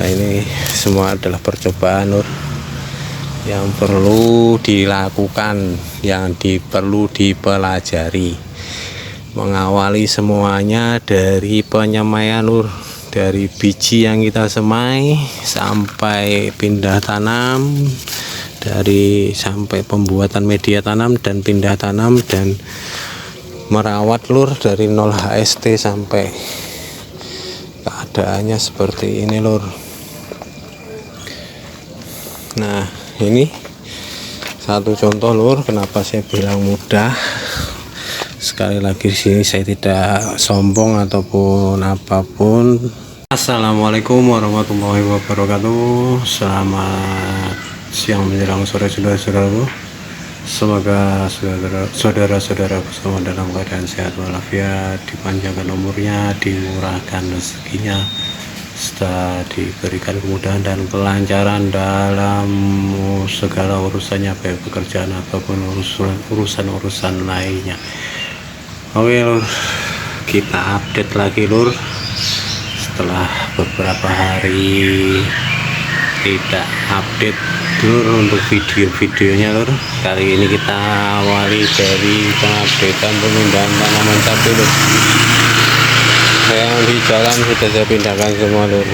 Nah, ini semua adalah percobaan lur yang perlu dilakukan, yang perlu dipelajari. Mengawali semuanya dari penyemaian lur, dari biji yang kita semai sampai pindah tanam, sampai pembuatan media tanam dan pindah tanam dan merawat lur dari 0 HST sampai keadaannya seperti ini lur. Nah, ini satu contoh lur, kenapa saya bilang mudah. Sekali lagi di sini saya tidak sombong ataupun apapun. Assalamualaikum warahmatullahi wabarakatuh. Selamat siang menjelang sore saudara-saudaraku. Semoga saudara-saudaraku semua dalam keadaan sehat walafiat, dipanjangkan umurnya, dimurahkan rezekinya, serta diberikan kemudahan dan kelancaran dalam segala urusannya, baik pekerjaan ataupun urusan lainnya. Oke lur, kita update lagi lur setelah beberapa hari tidak update lur untuk video-videonya lur. Kali ini kita awali dari pengupdatean pemindahan tanaman cabai lur. Yang di jalan sudah saya pindahkan semua lur.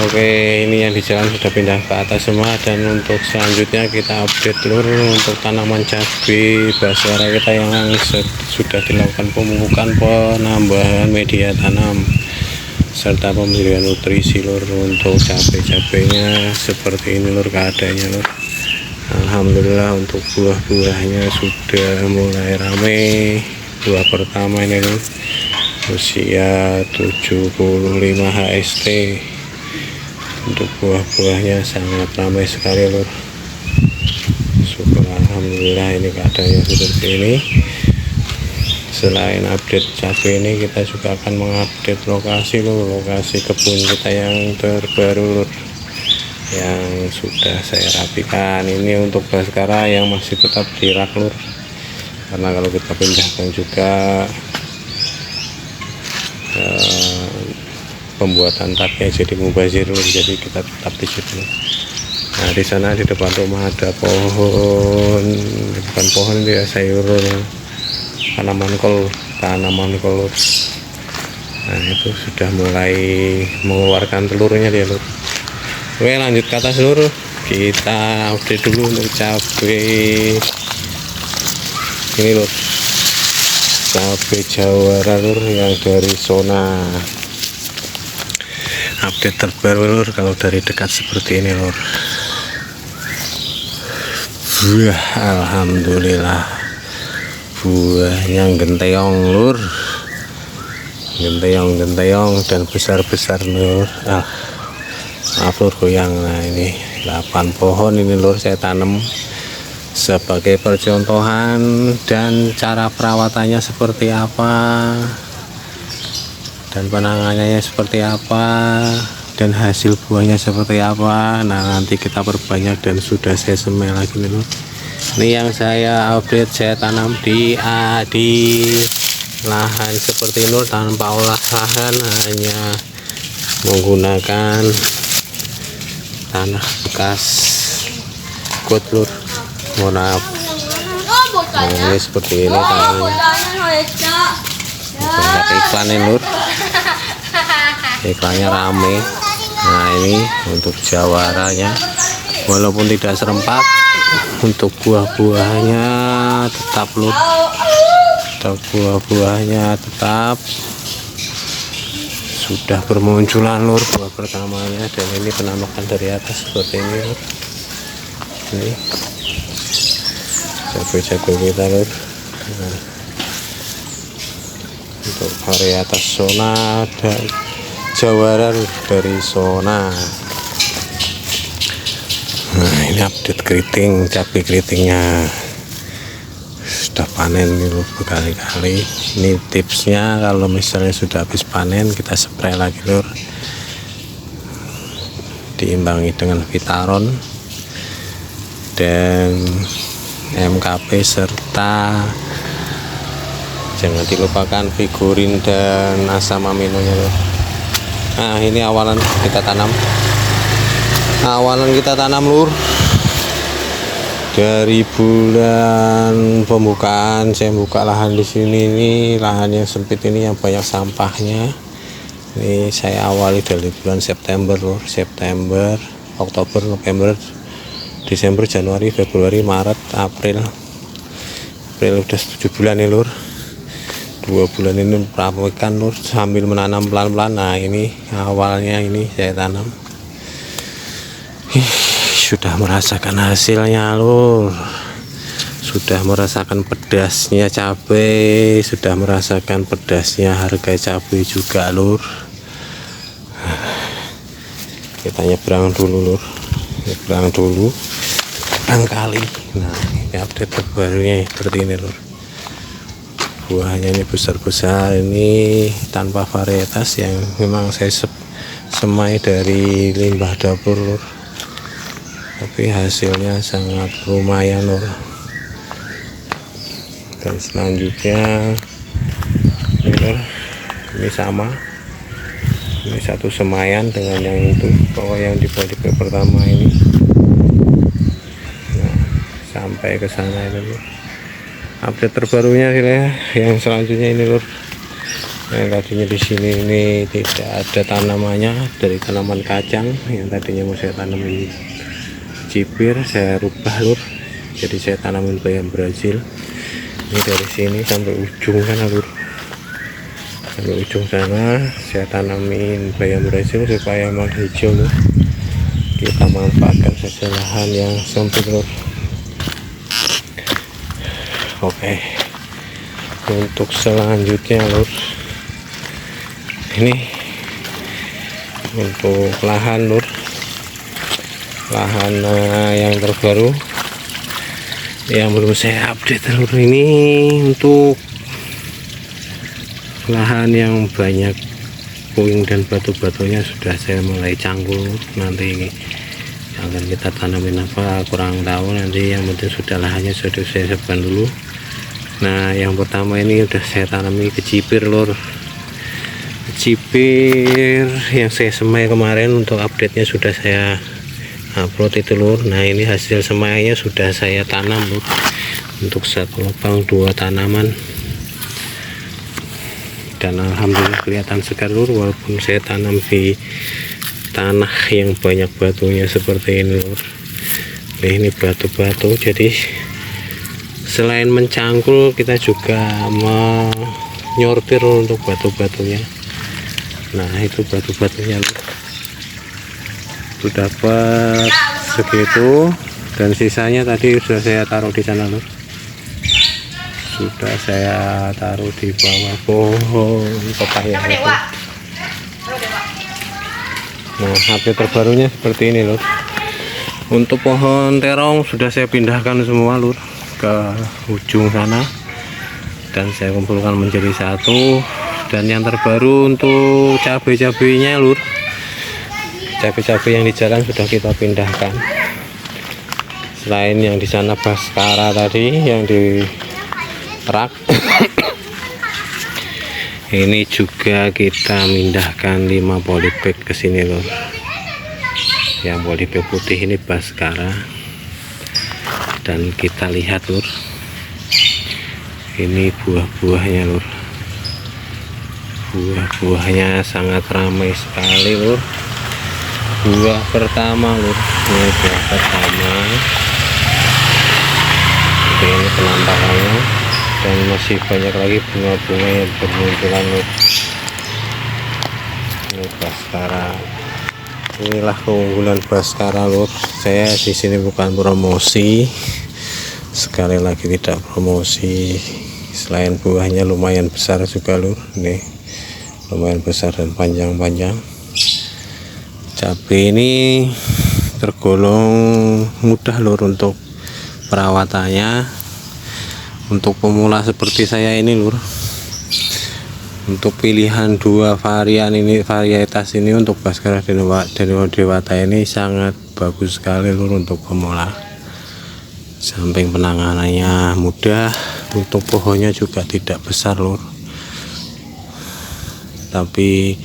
Oke, ini yang di jalan sudah pindah ke atas semua, dan untuk selanjutnya kita update lur untuk tanaman cabai baswara kita yang sudah dilakukan pemupukan, penambahan media tanam serta pemberian nutrisi lur. Untuk cabai-cabainya seperti ini lur keadaannya lur. Alhamdulillah untuk buah-buahnya sudah mulai ramai. Buah pertama ini lur usia 75 HST. Untuk buah-buahnya sangat ramai sekali lur. Syukur alhamdulillah ini keadaannya seperti ini. Selain update cabai ini, kita juga akan mengupdate lokasi lur, lokasi kebun kita yang terbaru lur, yang sudah saya rapikan. Ini untuk baskara yang masih tetap di rak lur, karena kalau kita pindahkan juga pembuatan taknya jadi mubazir lur, jadi kita tetap di situ. Nah, di sana di depan rumah ada pohon, bukan pohon itu ya, sayur tanaman kol lur. Nah, itu sudah mulai mengeluarkan telurnya dia lur. Oke, lanjut ke atas lur, kita update dulu untuk cabai ini lur, cabai jawara lur yang dari zona. Update terbaru lur, kalau dari dekat seperti ini lur. Alhamdulillah buahnya genteyong lur, genteyong dan besar-besar lur. Maaf lur goyang. Nah, ini 8 pohon ini lur saya tanam sebagai percontohan, dan cara perawatannya seperti apa dan penanganannya seperti apa dan hasil buahnya seperti apa. Nah, nanti kita perbanyak dan sudah saya semai lagi nih lur. Ini yang saya update, saya tanam di lahan seperti ini tanpa olah lahan, hanya menggunakan tanah bekas got lur. Mohon maaf. Nah, ini seperti ini tanahnya. Banyak iklan ini lur, iklannya rame. Nah, ini untuk jawaranya walaupun tidak serempak, untuk buah-buahnya tetap lur, buah-buahnya tetap sudah bermunculan lur buah pertamanya. Dan ini penampakan dari atas seperti ini lur. Ini cabai-cabai kita lur. Nah, untuk varietas zona dan jawara dari zona. Nah, ini update keriting, cabai keritingnya sudah panen dulu berkali-kali. Ini tipsnya, kalau misalnya sudah habis panen kita spray lagi lur, diimbangi dengan Vitaron dan MKP, serta jangan dilupakan Vigurin dan asam aminonya lur. Nah ini awalan kita tanam, lur. Dari bulan pembukaan saya buka lahan di sini, ini lahan yang sempit ini yang banyak sampahnya. Ini saya awali dari bulan September, lur. September, Oktober, November, Desember, Januari, Februari, Maret, April udah 7 bulan nih, lur. 2 bulan ini perawatan, lur, sambil menanam pelan-pelan. Nah ini awalnya ini saya tanam. Sudah merasakan hasilnya, lur. Sudah merasakan pedasnya cabai, sudah merasakan pedasnya harga cabai juga, lur. Kita nyebrang dulu, lur. Nyebrang dulu kali. Nah ini update terbarunya seperti ini, lur. Buahnya ini besar-besar, ini tanpa varietas, yang memang saya semai dari limbah dapur, lur. Tapi hasilnya sangat lumayan, lur. Dan selanjutnya ini, lur, ini sama, ini satu semayan dengan yang itu, bahwa yang di polybag pertama ini. Nah, sampai ke sana ini, lur. Update terbarunya sih ya, yang selanjutnya ini, lur. Yang tadinya di sini ini tidak ada tanamannya, dari tanaman kacang yang tadinya mau saya tanam ini cipir, saya rubah, lur. Jadi saya tanamin bayam Brazil. Ini dari sini sampai ujung sana, lur. Sampai ujung sana saya tanamin bayam Brazil supaya menghijau, lur. Kita manfaatkan saja lahan yang sempit, lur. Oke. Untuk selanjutnya, lur, ini untuk lahan, lur. Lahan yang terbaru yang belum saya update, lur, ini untuk lahan yang banyak puing dan batu-batunya sudah saya mulai cangkul. Nanti akan kita tanamin apa kurang tahu, nanti yang penting sudah lahannya sudah saya siapkan dulu. Nah yang pertama ini udah saya tanami kecipir, lur. Kecipir yang saya semai kemarin, untuk update nya sudah saya upload itu, lur. Nah ini hasil semainya sudah saya tanam, lur. Untuk satu lubang 2 tanaman, dan alhamdulillah kelihatan segar, lur, walaupun saya tanam di tanah yang banyak batunya seperti ini, lur. Nah ini batu-batu, jadi selain mencangkul kita juga menyortir untuk batu-batunya. Nah itu batu-batunya, lur. Itu dapat segitu, dan sisanya tadi sudah saya taruh di sana, lur. Sudah saya taruh di bawah pohon pepaya itu. Nah update terbarunya seperti ini, lur. Untuk pohon terong sudah saya pindahkan semua, lur, ke ujung sana, dan saya kumpulkan menjadi satu. Dan yang terbaru untuk cabai-cabainya, lur, cabai-cabai yang di jalan sudah kita pindahkan. Selain yang di sana Baskara tadi yang di rak, ini juga kita pindahkan 5 polybag ke sini, lur. Yang polybag putih ini Baskara, dan kita lihat, lur, ini buah-buahnya, lur. Buah-buahnya sangat ramai sekali, lur. Buah pertama, lur, ini buah pertama. Ini penampakannya, dan masih banyak lagi bunga-bunga yang bermunculan, lur. Ini Baskara. Inilah keunggulan Baskara, lur. Saya di sini bukan promosi, sekali lagi tidak promosi. Selain buahnya lumayan besar juga, lur. Nih lumayan besar dan panjang-panjang. Cabai ini tergolong mudah, lur, untuk perawatannya. Untuk pemula seperti saya ini, lur, untuk pilihan 2 varian ini, varietas ini untuk Baskara Dewata ini sangat bagus sekali, lur, untuk pemula. Samping penanganannya mudah, untuk pohonnya juga tidak besar, lur, tapi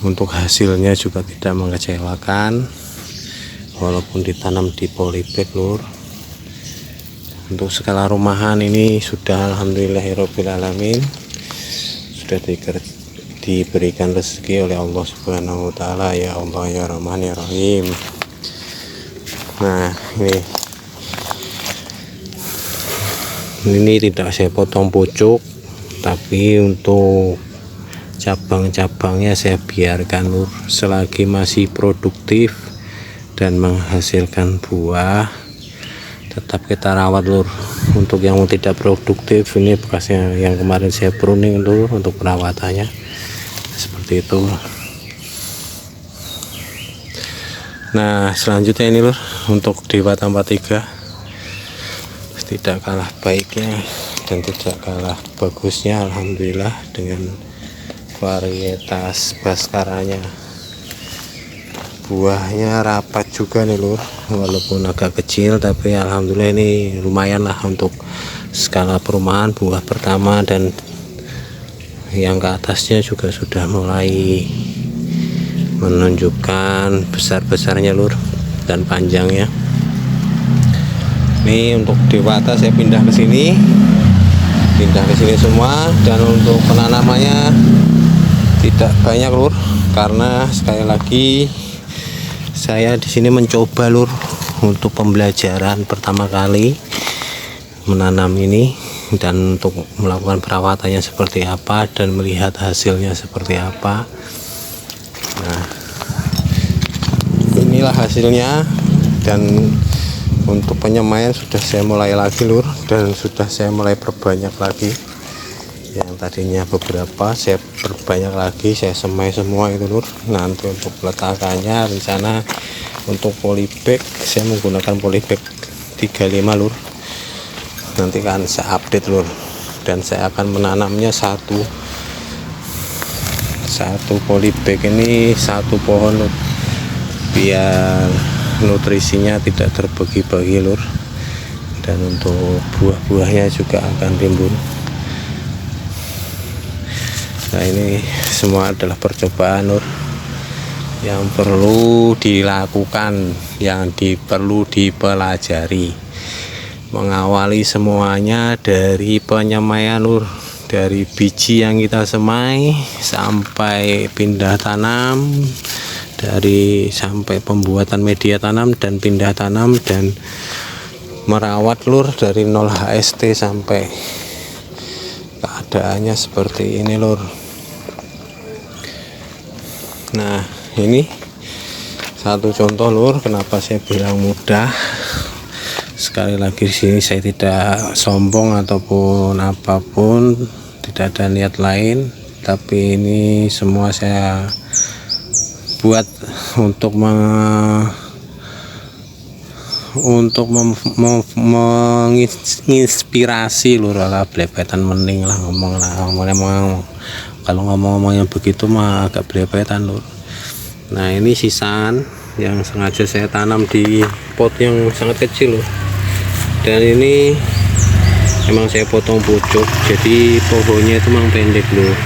Untuk hasilnya juga tidak mengecewakan, walaupun ditanam di polybag lur. Untuk skala rumahan ini sudah alhamdulillahirabbil alamin, sudah diberikan rezeki oleh Allah Subhanahu wa taala. Ya Allah ya Rahman ya Rahim. Nah, ini tidak saya potong pucuk, tapi untuk cabang-cabangnya saya biarkan lur, selagi masih produktif dan menghasilkan buah tetap kita rawat lur. Untuk yang tidak produktif ini bekasnya yang kemarin saya pruning lur, untuk perawatannya seperti itu. Nah, selanjutnya ini lur, untuk Dewa Tambah 3 tidak kalah baiknya dan tidak kalah bagusnya alhamdulillah dengan varietas Baskaranya. Buahnya rapat juga nih lur, walaupun agak kecil tapi alhamdulillah ini lumayan lah untuk skala perumahan buah pertama, dan yang ke atasnya juga sudah mulai menunjukkan besar-besarnya lur dan panjangnya. Ini untuk dewata saya pindah ke sini semua, dan untuk penanamannya tidak banyak lur, karena sekali lagi saya di sini mencoba lur untuk pembelajaran pertama kali menanam ini, dan untuk melakukan perawatannya seperti apa dan melihat hasilnya seperti apa. Nah, inilah hasilnya, dan untuk penyemaian sudah saya mulai lagi lur, dan sudah saya mulai perbanyak lagi. Yang tadinya beberapa saya perbanyak lagi, saya semai semua itu lur. Nanti untuk peletakannya rencana untuk polybag saya menggunakan polybag 35 lur. Nanti kan saya update lur, dan saya akan menanamnya satu polybag ini satu pohon lur, biar nutrisinya tidak terbagi-bagi lur, dan untuk buah-buahnya juga akan timbul. Nah, ini semua adalah percobaan lur yang perlu dilakukan, yang perlu dipelajari. Mengawali semuanya dari penyemaian lur, dari biji yang kita semai sampai pindah tanam, sampai pembuatan media tanam dan pindah tanam, dan merawat lur dari 0 HST sampai keadaannya seperti ini lur. Nah, ini satu contoh lur, kenapa saya bilang mudah. Sekali lagi di sini saya tidak sombong ataupun apapun, tidak ada niat lain, tapi ini semua saya buat untuk menginspirasi lur. Lah blepetan mending lah ngomong kalau ngomong yang begitu mah agak blepetan lur. Nah, ini sisaan yang sengaja saya tanam di pot yang sangat kecil lur, dan ini emang saya potong pucuk, jadi pohonnya itu memang pendek lur.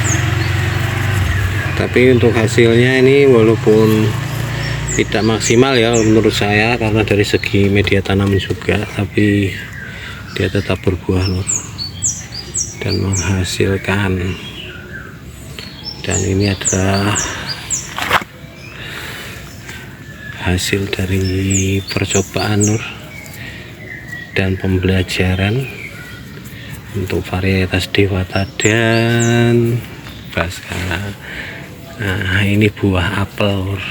Tapi untuk hasilnya ini walaupun tidak maksimal ya menurut saya, karena dari segi media tanam juga, tapi dia tetap berbuah lur dan menghasilkan. Dan ini adalah hasil dari percobaan lur dan pembelajaran untuk varietas Dewata dan Baskara. Nah, ini buah apel lur.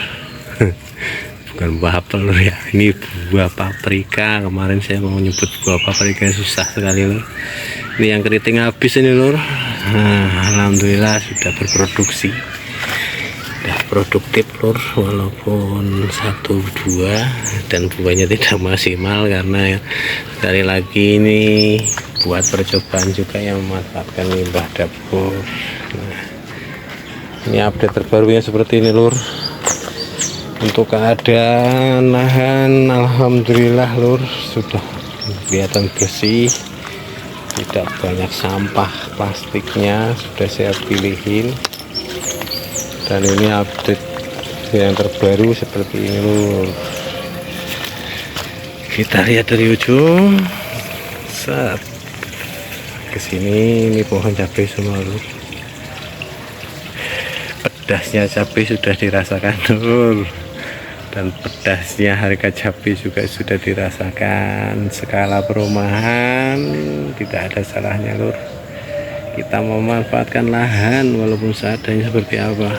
Bukan buah apel lur ya, ini buah paprika. Kemarin saya mau nyebut buah paprika susah sekali lur. Ini yang keriting habis ini lur. Nah, alhamdulillah sudah berproduksi, sudah produktif lur, walaupun 1-2 dan buahnya tidak maksimal, karena sekali lagi ini buat percobaan juga yang memanfaatkan limbah dapur. Nah, ini update terbarunya seperti ini lur. Untuk keadaan lahan alhamdulillah lur sudah kelihatan bersih, tidak banyak sampah plastiknya, sudah saya pilihin. Dan ini update yang terbaru seperti ini lur. Kita lihat dari ujung saat kesini, ini pohon cabai semua lur. Pedasnya cabai sudah dirasakan lur, dan pedasnya harga cabai juga sudah dirasakan. Skala perumahan tidak ada salahnya lur, kita memanfaatkan lahan walaupun seadanya seperti apa.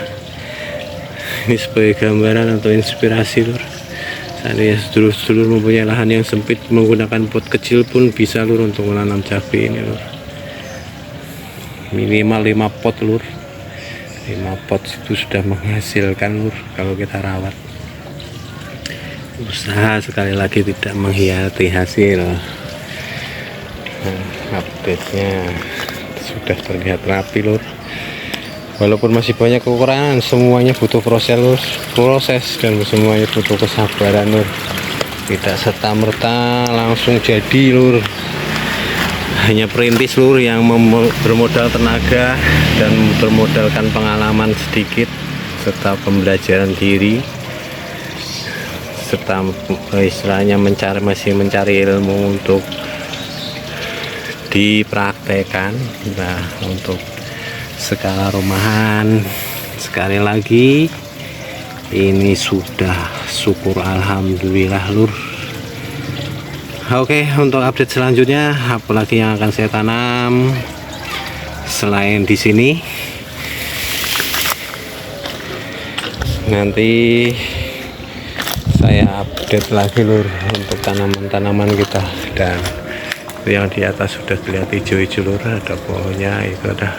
Ini sebagai gambaran atau inspirasi lur. Seandainya sedulur-sedulur mempunyai lahan yang sempit, menggunakan pot kecil pun bisa lur untuk menanam cabai ini lur. Minimal 5 pot lur. 5 pot itu sudah menghasilkan lur kalau kita rawat. Usaha sekali lagi tidak mengkhianati hasil. Update-nya sudah terlihat rapi lur. Walaupun masih banyak kekurangan, semuanya butuh proses dan semuanya butuh kesabaran lur. Tidak serta-merta langsung jadi lur. Hanya perintis lur yang bermodal tenaga dan bermodalkan pengalaman sedikit serta pembelajaran diri, serta istilahnya masih mencari ilmu untuk dipraktekkan. Nah, untuk skala rumahan sekali lagi ini sudah syukur alhamdulillah lur. Oke, untuk update selanjutnya apalagi yang akan saya tanam selain di sini, nanti saya update lagi lur untuk tanaman-tanaman kita. Dan yang di atas sudah terlihat hijau-hijau lur, ada pohonnya, itu ada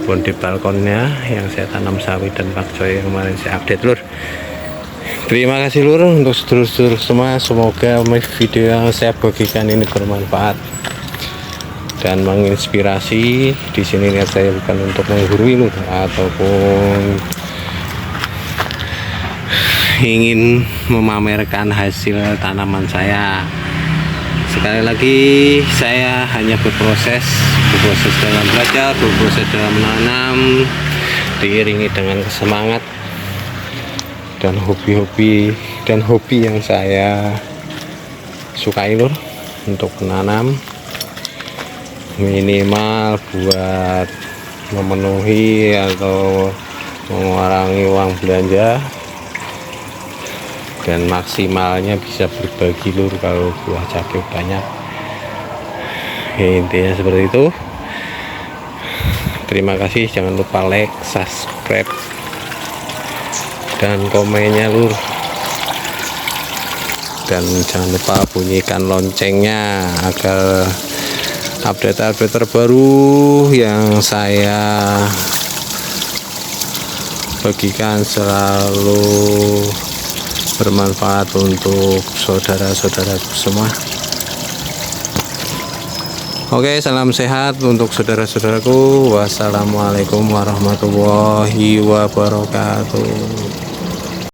pohon di balkonnya yang saya tanam sawi dan pakcoy yang kemarin saya update lur. Terima kasih lur untuk sedulur-sedulur semua. Semoga video yang saya bagikan ini bermanfaat dan menginspirasi. Di sini niat saya bukan untuk menggurui lur ataupun ingin memamerkan hasil tanaman saya. Sekali lagi saya hanya berproses dalam belajar, berproses dalam menanam, diiringi dengan semangat dan hobi yang saya sukai lur, untuk menanam minimal buat memenuhi atau mengurangi uang belanja, dan maksimalnya bisa berbagi lur kalau buah cabai banyak. Intinya seperti itu. Terima kasih, jangan lupa like, subscribe dan komennya lur, dan jangan lupa bunyikan loncengnya agar update-update terbaru yang saya bagikan selalu bermanfaat untuk saudara-saudaraku semua. Oke, salam sehat untuk saudara-saudaraku. Wassalamualaikum warahmatullahi wabarakatuh.